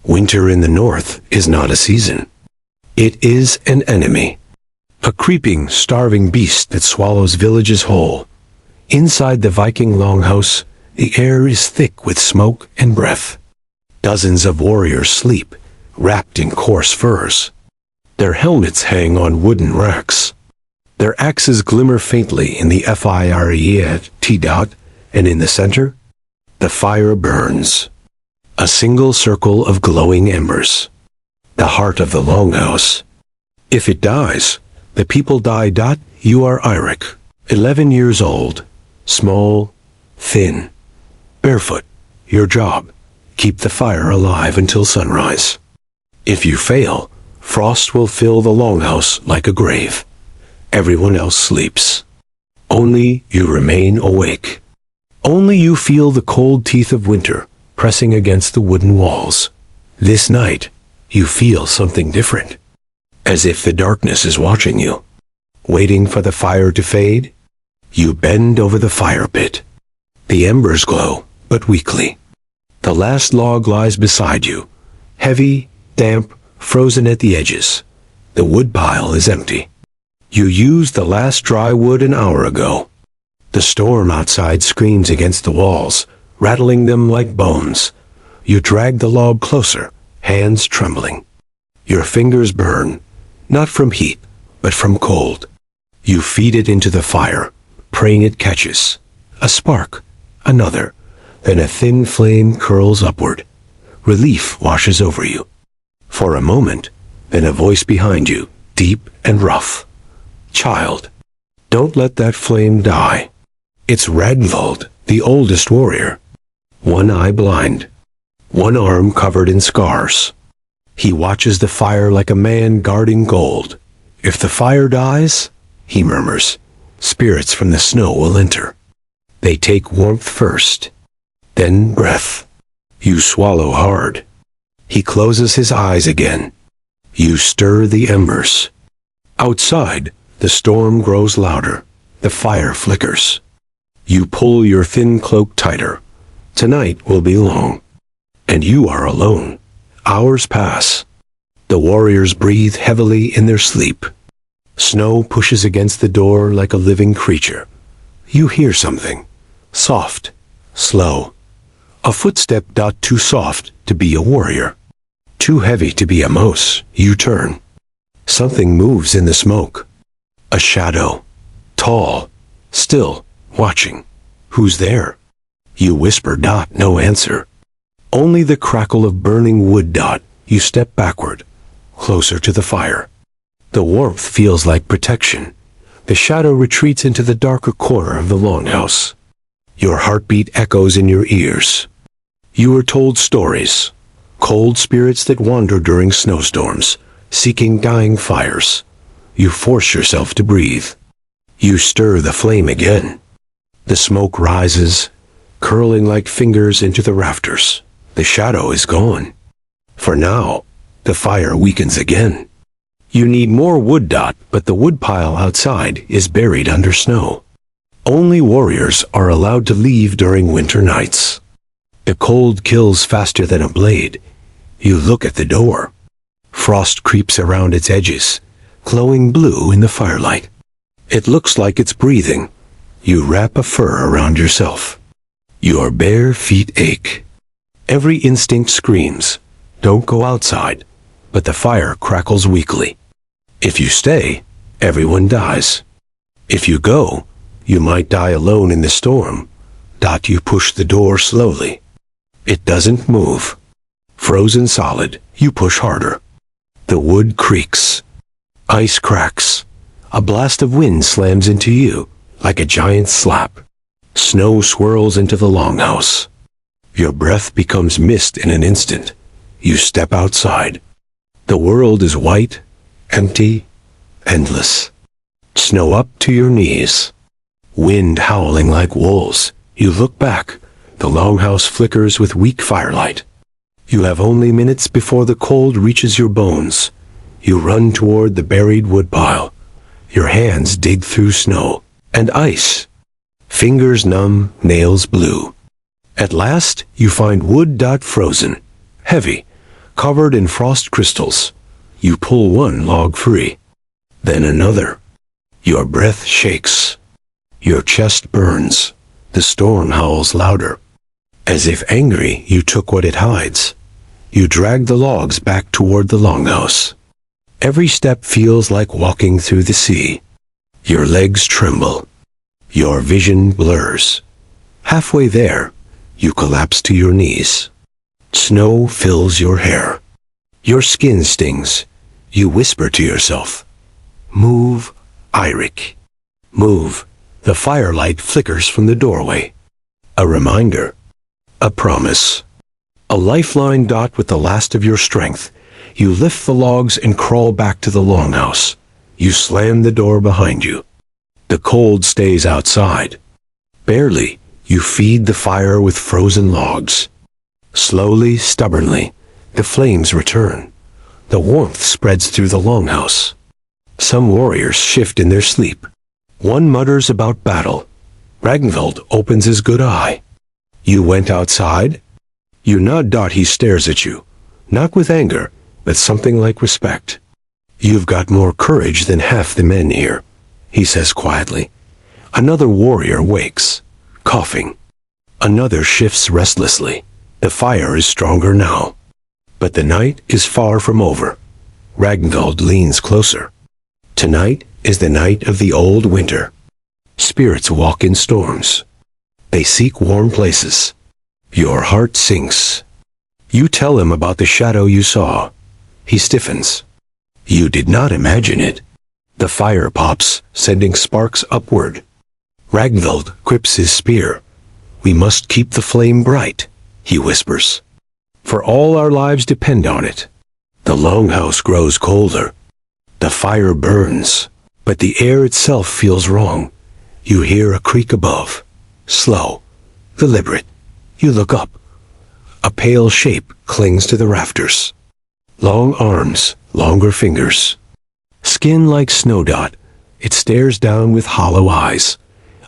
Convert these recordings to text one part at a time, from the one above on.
Winter in the north is not a season. It is an enemy. A creeping, starving beast that swallows villages whole. Inside the Viking Longhouse, the air is thick with smoke and breath. Dozens of warriors sleep, wrapped in coarse furs. Their helmets hang on wooden racks. Their axes glimmer faintly in the firet, and in the center, the fire burns. A single circle of glowing embers. The heart of the Longhouse. If it dies, the people die. You are Eirik, 11 years old, small, thin, barefoot. Your job, keep the fire alive until sunrise. If you fail, frost will fill the Longhouse like a grave. Everyone else sleeps. Only you remain awake. Only you feel the cold teeth of winter pressing against the wooden walls. This night, you feel something different. As if the darkness is watching you. Waiting for the fire to fade, you bend over the fire pit. The embers glow, but weakly. The last log lies beside you, heavy, damp, frozen at the edges. The wood pile is empty. You used the last dry wood an hour ago. The storm outside screams against the walls, rattling them like bones. You drag the log closer, hands trembling. Your fingers burn, not from heat, but from cold. You feed it into the fire, praying it catches. A spark, another, then a thin flame curls upward. Relief washes over you. For a moment, then a voice behind you, deep and rough. Child, don't let that flame die. It's Ragnvald, the oldest warrior. One eye blind, one arm covered in scars. He watches the fire like a man guarding gold. If the fire dies, he murmurs, spirits from the snow will enter. They take warmth first, then breath. You swallow hard. He closes his eyes again. You stir the embers. Outside, the storm grows louder. The fire flickers. You pull your thin cloak tighter. Tonight will be long. And you are alone. Hours pass. The warriors breathe heavily in their sleep. Snow pushes against the door like a living creature. You hear something. Soft. Slow. A footstep. Too soft to be a warrior. Too heavy to be a mouse. You turn. Something moves in the smoke. A shadow. Tall. Still. Watching. Who's there? You whisper. No answer. Only the crackle of burning wood. You step backward. Closer to the fire. The warmth feels like protection. The shadow retreats into the darker corner of the Longhouse. Your heartbeat echoes in your ears. You are told stories. Cold spirits that wander during snowstorms, seeking dying fires. You force yourself to breathe. You stir the flame again. The smoke rises, curling like fingers into the rafters. The shadow is gone. For now, the fire weakens again. You need more wood. But the woodpile outside is buried under snow. Only warriors are allowed to leave during winter nights. The cold kills faster than a blade. You look at the door. Frost creeps around its edges, glowing blue in the firelight. It looks like it's breathing. You wrap a fur around yourself. Your bare feet ache. Every instinct screams, don't go outside, but the fire crackles weakly. If you stay, everyone dies. If you go, you might die alone in the storm. You push the door slowly. It doesn't move. Frozen solid, you push harder. The wood creaks. Ice cracks. A blast of wind slams into you, like a giant slap. Snow swirls into the Longhouse. Your breath becomes mist in an instant. You step outside. The world is white, empty, endless. Snow up to your knees. Wind howling like wolves. You look back. The Longhouse flickers with weak firelight. You have only minutes before the cold reaches your bones. You run toward the buried woodpile. Your hands dig through snow and ice. Fingers numb, nails blue. At last, you find wood. Frozen, heavy, covered in frost crystals. You pull one log free, then another. Your breath shakes. Your chest burns. The storm howls louder. As if angry, you took what it hides. You drag the logs back toward the Longhouse. Every step feels like walking through the sea. Your legs tremble. Your vision blurs. Halfway there, you collapse to your knees. Snow fills your hair. Your skin stings. You whisper to yourself, "Move, Eirik. Move." The firelight flickers from the doorway. A reminder. A promise. A lifeline dot with the last of your strength. You lift the logs and crawl back to the Longhouse. You slam the door behind you. The cold stays outside. Barely, you feed the fire with frozen logs. Slowly, stubbornly, the flames return. The warmth spreads through the Longhouse. Some warriors shift in their sleep. One mutters about battle. Ragnvald opens his good eye. You went outside? You nod. He stares at you, not with anger, but something like respect. You've got more courage than half the men here, he says quietly. Another warrior wakes, coughing. Another shifts restlessly. The fire is stronger now. But the night is far from over. Ragnvald leans closer. Tonight is the night of the old winter. Spirits walk in storms. They seek warm places. Your heart sinks. You tell him about the shadow you saw. He stiffens. You did not imagine it. The fire pops, sending sparks upward. Ragnvald grips his spear. We must keep the flame bright, he whispers. For all our lives depend on it. The Longhouse grows colder. The fire burns, but the air itself feels wrong. You hear a creak above. Slow, deliberate. You look up. A pale shape clings to the rafters. Long arms, longer fingers. Skin like snowdot, it stares down with hollow eyes.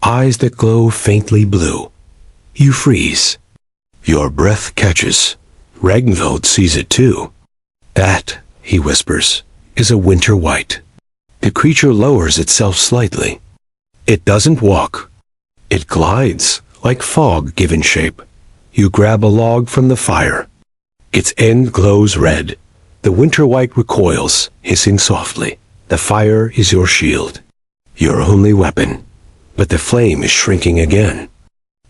Eyes that glow faintly blue. You freeze. Your breath catches. Ragnvald sees it too. That, he whispers, is a winter white. The creature lowers itself slightly. It doesn't walk. It glides, like fog given shape. You grab a log from the fire. Its end glows red. The winter white recoils, hissing softly. The fire is your shield, your only weapon. But the flame is shrinking again.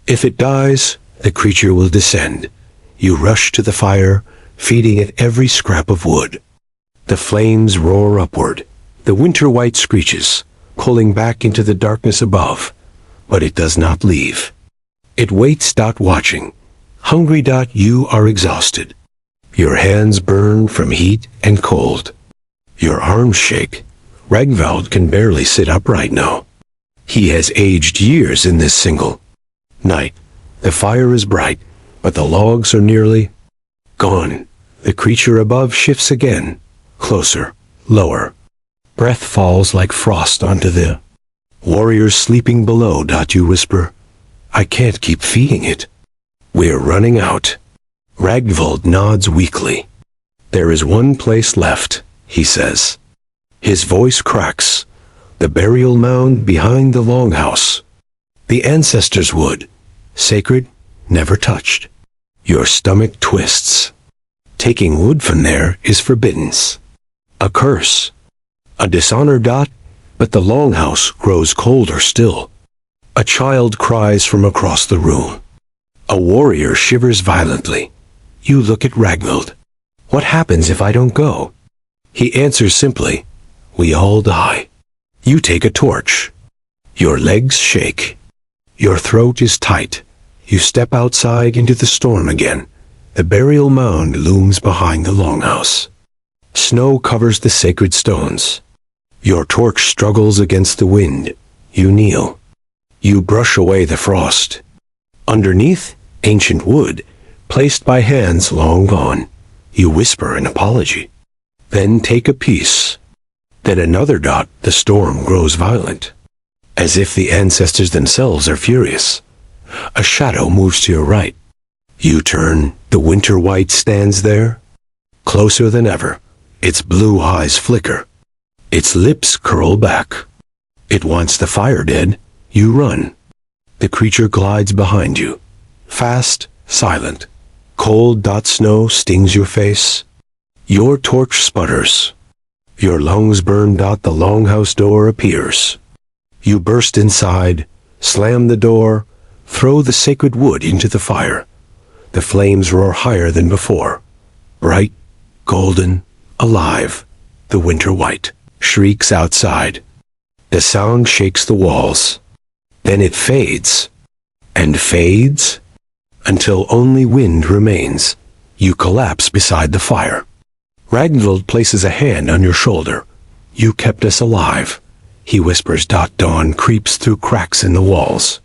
If it dies, the creature will descend. You rush to the fire, feeding it every scrap of wood. The flames roar upward. The winter white screeches, pulling back into the darkness above. But it does not leave. It waits. Watching. Hungry. You are exhausted. Your hands burn from heat and cold. Your arms shake. Ragnvald can barely sit upright now. He has aged years in this single night. The fire is bright, but the logs are nearly gone. The creature above shifts again. Closer, lower. Breath falls like frost onto the warriors sleeping below. You whisper, I can't keep feeding it. We're running out. Ragnvald nods weakly. There is one place left, he says. His voice cracks. The burial mound behind the Longhouse. The ancestors' wood. Sacred, never touched. Your stomach twists. Taking wood from there is forbidden. A curse. A dishonor. But the Longhouse grows colder still. A child cries from across the room. A warrior shivers violently. You look at Ragnvald. What happens if I don't go? He answers simply, we all die. You take a torch. Your legs shake. Your throat is tight. You step outside into the storm again. The burial mound looms behind the Longhouse. Snow covers the sacred stones. Your torch struggles against the wind. You kneel. You brush away the frost. Underneath, ancient wood, placed by hands long gone. You whisper an apology. Then take a piece. Then another. The storm grows violent. As if the ancestors themselves are furious. A shadow moves to your right. You turn. The winter white stands there. Closer than ever, its blue eyes flicker. Its lips curl back. It wants the fire dead. You run. The creature glides behind you. Fast, silent. Cold snow stings your face. Your torch sputters. Your lungs burn. The longhouse door appears. You burst inside, slam the door, throw the sacred wood into the fire. The flames roar higher than before. Bright, golden, alive, the winter white shrieks outside. The sound shakes the walls. Then it fades, and fades, until only wind remains. You collapse beside the fire. Ragnvald places a hand on your shoulder. You kept us alive, he whispers. Dawn creeps through cracks in the walls.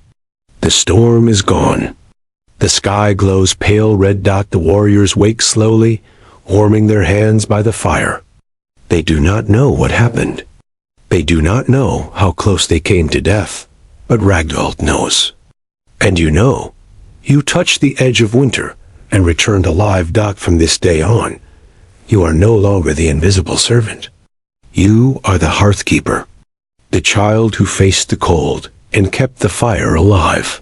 The storm is gone. The sky glows pale red. The warriors wake slowly, warming their hands by the fire. They do not know what happened. They do not know how close they came to death, but Ragnvald knows. And you know, you touched the edge of winter and returned alive. From this day on, you are no longer the invisible servant. You are the hearthkeeper, the child who faced the cold and kept the fire alive.